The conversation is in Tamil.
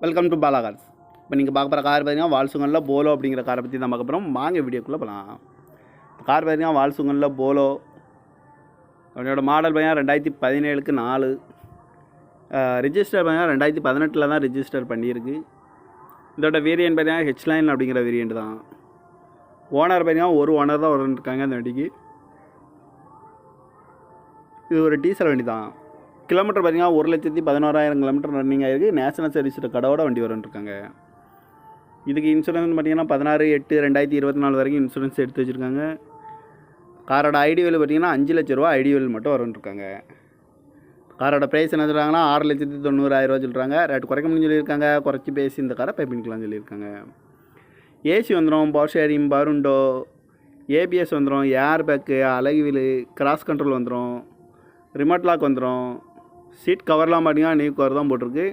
Welcome to Bala cars. இப்போ நீங்கள் பார்க்க போகிற கார் பார்த்தீங்கன்னா வால்சுங்கனில் போலோ அப்படிங்கிற காரை பற்றி தான் பார்க்க போகிறோம். வாங்க வீடியோக்குள்ளே போகலாம். கார் பார்த்தீங்கன்னா வால்சுங்கனில் போலோ அதோட மாடல் பார்த்தீங்கன்னா 2017க்கு 4, ரிஜிஸ்டர் பார்த்தீங்கன்னா 2018 தான் ரிஜிஸ்டர் பண்ணியிருக்கு. இதோட வேரியன்ட் பார்த்தீங்கன்னா ஹெச்லைன் அப்படிங்கிற வேரியன்ட் தான். ஓனர் பார்த்தீங்கன்னா ஒரு ஓனர் தான் இருக்காங்க அந்த வண்டிக்கு. இது ஒரு டீசல் வண்டி தான். கிலோமீட்டர் பார்த்தீங்கன்னா 1,11,000 கிலோமீட்டர் ரன்னிங் ஆகிருக்கு. நேஷனல் சர்வீஸ் கடவோட வண்டி வந்துருக்காங்க. இதுக்கு இன்சூரன்ஸ் பார்த்தீங்கன்னா 16/8/2024 வரைக்கும் இன்சூரன்ஸ் எடுத்து வச்சுருக்காங்க. காரோட ஐடி வேல்யூ பார்த்தீங்கன்னா 5 லட்ச ரூபா ஐடி வேல்யூ மட்டும் வந்துருக்காங்க. காரோட ப்ரைஸ் என்ன சொல்கிறாங்கன்னா 6,90,000 சொல்கிறாங்க. ரேட் குறைக்க முடியும்னு சொல்லியிருக்காங்க. குறைச்சி பேசி இந்த காரை பை பண்ணிக்கலாம்னு சொல்லியிருக்காங்க. ஏசி வந்துடும், பவர் ஷேரிங், பருண்டோ, ஏபிஎஸ் வந்துடும், ஏர் பேக்கு, அழகு வீலு, கிராஸ் கண்ட்ரோல் வந்துடும், ரிமோட் லாக் வந்துடும். சீட் கவர்லாம் பார்த்தீங்கன்னா நியூ கவர் தான் போட்டிருக்கு.